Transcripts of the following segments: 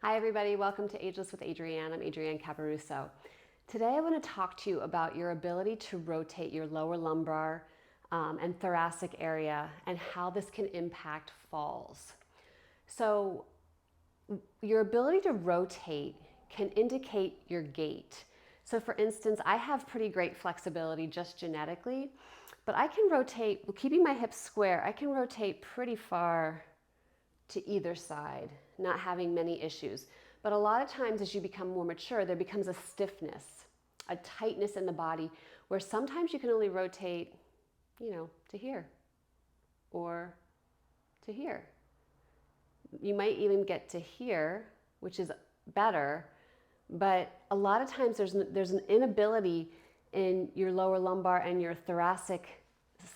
Hi everybody, welcome to Ageless with Adrianne. I'm Adrianne Caparuso. Today I want to talk to you about your ability to rotate your lower lumbar and thoracic area and how this can impact falls. So your ability to rotate can indicate your gait. So for instance, I have pretty great flexibility just genetically, but I can rotate, keeping my hips square, I can rotate pretty far to either side, not having many issues. But a lot of times as you become more mature, there becomes a stiffness, a tightness in the body where sometimes you can only rotate, to here or to here. You might even get to here, which is better, but a lot of times there's an inability in your lower lumbar and your thoracic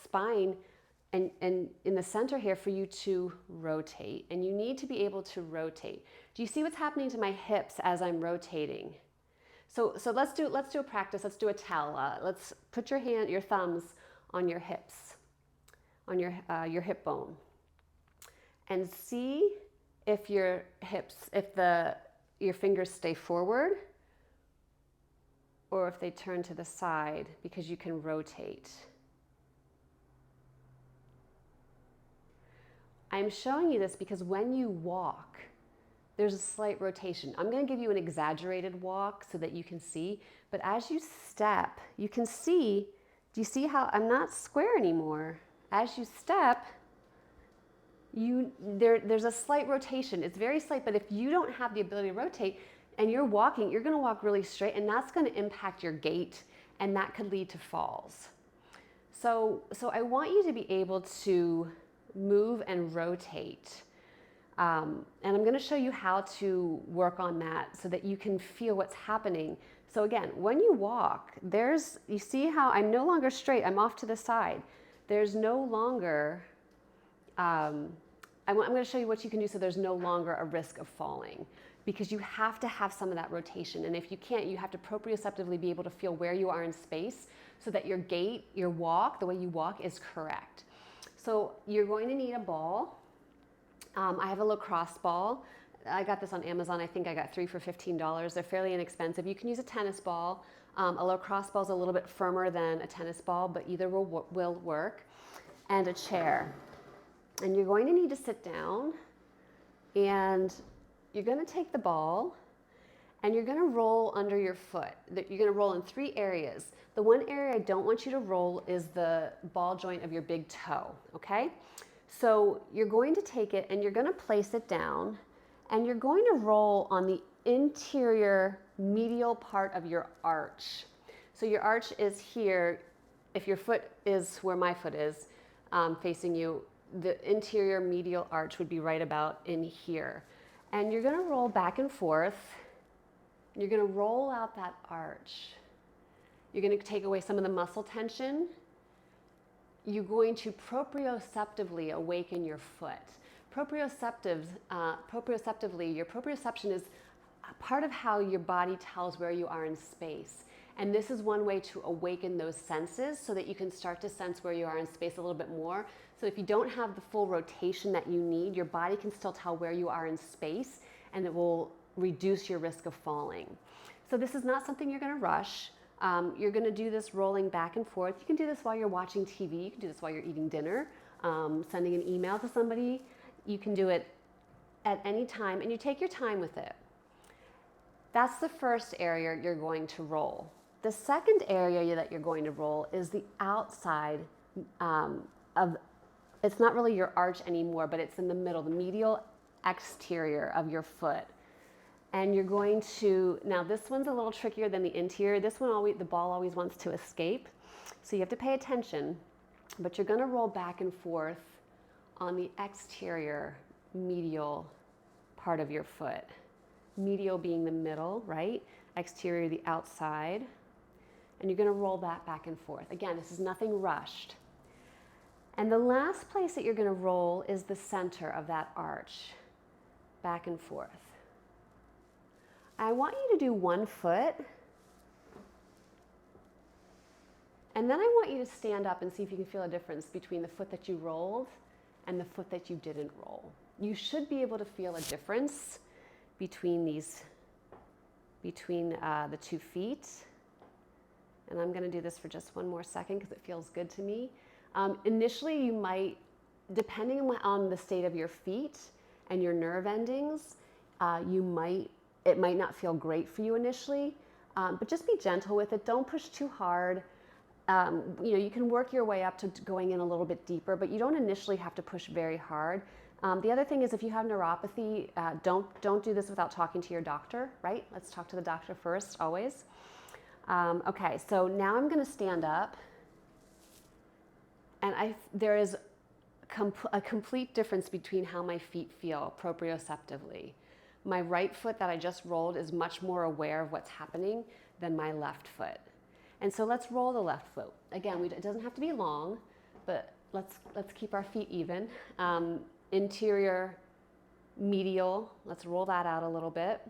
spine and in the center here for you to rotate, and you need to be able to rotate. Do you see what's happening to my hips as I'm rotating? So let's do a practice. Let's do a tell. Let's put your thumbs on your hips, on your hip bone, and see if your fingers stay forward or if they turn to the side, because you can rotate. I'm showing you this because when you walk, there's a slight rotation. I'm going to give you an exaggerated walk so that you can see, but as you step, you can see, do you see how I'm not square anymore? As you step, there's a slight rotation. It's very slight, but if you don't have the ability to rotate and you're walking, you're going to walk really straight, and that's going to impact your gait, and that could lead to falls. So I want you to be able to move and rotate. And I'm going to show you how to work on that so that you can feel what's happening. So again, when you walk, you see how I'm no longer straight, I'm off to the side. There's no longer, I'm going to show you what you can do so there's no longer a risk of falling, because you have to have some of that rotation. And if you can't, you have to proprioceptively be able to feel where you are in space so that your gait, your walk, the way you walk is correct. So you're going to need a ball. I have a lacrosse ball. I got this on Amazon. I think I got 3 for $15. They're fairly inexpensive. You can use a tennis ball. A lacrosse ball is a little bit firmer than a tennis ball, but either will work. And a chair. And you're going to need to sit down, and you're going to take the ball and you're going to roll under your foot. You're going to roll in 3 areas. The one area I don't want you to roll is the ball joint of your big toe, okay? So you're going to take it and you're going to place it down, and you're going to roll on the interior medial part of your arch. So your arch is here. If your foot is where my foot is, facing you, the interior medial arch would be right about in here. And you're going to roll back and forth. You're going to roll out that arch. You're going to take away some of the muscle tension. You're going to proprioceptively awaken your foot. Proprioceptively, your proprioception is a part of how your body tells where you are in space. And this is one way to awaken those senses so that you can start to sense where you are in space a little bit more. So if you don't have the full rotation that you need, your body can still tell where you are in space, and it will reduce your risk of falling. So this is not something you're going to rush. You're going to do this rolling back and forth. You can do this while you're watching TV. You can do this while you're eating dinner, sending an email to somebody. You can do it at any time, and you take your time with it. That's the first area you're going to roll. The second area that you're going to roll is the outside it's not really your arch anymore, but it's in the middle, the medial exterior of your foot. And you're going to, now this one's a little trickier than the interior. This one, the ball always wants to escape. So you have to pay attention, but you're going to roll back and forth on the exterior medial part of your foot. Medial being the middle, right? Exterior, the outside. And you're going to roll that back and forth. Again, this is nothing rushed. And the last place that you're going to roll is the center of that arch, back and forth. I want you to do one foot, and then I want you to stand up and see if you can feel a difference between the foot that you rolled and the foot that you didn't roll. You should be able to feel a difference between the 2 feet. And I'm going to do this for just one more second because it feels good to me. Initially, you might, depending on the state of your feet and your nerve endings, it might not feel great for you initially, but just be gentle with it. Don't push too hard. You can work your way up to going in a little bit deeper, but you don't initially have to push very hard. The other thing is, if you have neuropathy, don't do this without talking to your doctor, right? Let's talk to the doctor first, always. Okay, so now I'm going to stand up, and there is a complete difference between how my feet feel proprioceptively. My right foot that I just rolled is much more aware of what's happening than my left foot. And so let's roll the left foot. Again, it doesn't have to be long, but let's keep our feet even. Interior, medial, let's roll that out a little bit.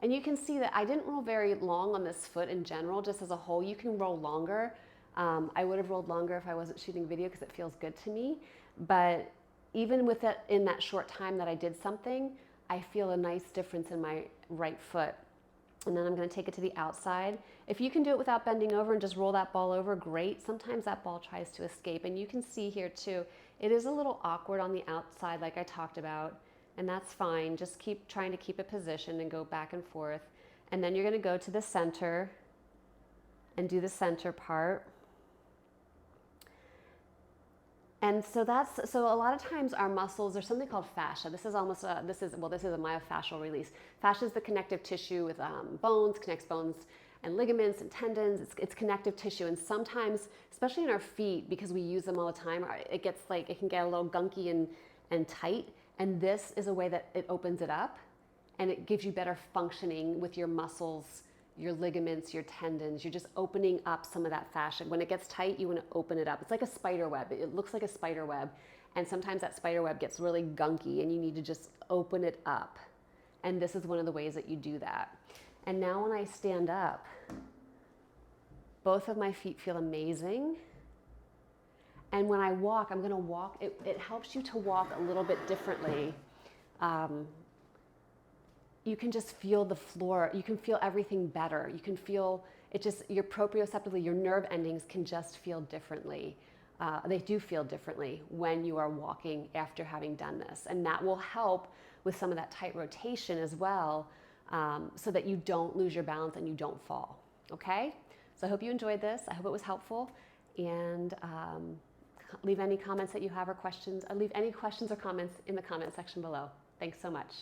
And you can see that I didn't roll very long on this foot in general, just as a whole. You can roll longer. I would have rolled longer if I wasn't shooting video because it feels good to me. But even with it, in that short time that I did something, I feel a nice difference in my right foot. And then I'm going to take it to the outside. If you can do it without bending over and just roll that ball over, great. Sometimes that ball tries to escape. And you can see here too, it is a little awkward on the outside like I talked about. And that's fine. Just keep trying to keep it positioned and go back and forth. And then you're going to go to the center and do the center part. And so a lot of times our muscles, there's something called fascia. This is a myofascial release. Fascia is the connective tissue with bones, connects bones and ligaments and tendons. It's connective tissue. And sometimes, especially in our feet, because we use them all the time, it can get a little gunky and tight. And this is a way that it opens it up, and it gives you better functioning with your muscles, your ligaments, your tendons. You're just opening up some of that fascia. When it gets tight, you want to open it up. It's like a spider web. It looks like a spider web. And sometimes that spider web gets really gunky and you need to just open it up. And this is one of the ways that you do that. And now when I stand up, both of my feet feel amazing. And when I walk, I'm going to walk. It helps you to walk a little bit differently. You can just feel the floor. You can feel everything better. You can feel it just, your proprioceptively, your nerve endings can just feel differently. They do feel differently when you are walking after having done this. And that will help with some of that tight rotation as well, so that you don't lose your balance and you don't fall. Okay? So I hope you enjoyed this. I hope it was helpful. And leave any comments that you have or questions. Leave any questions or comments in the comment section below. Thanks so much.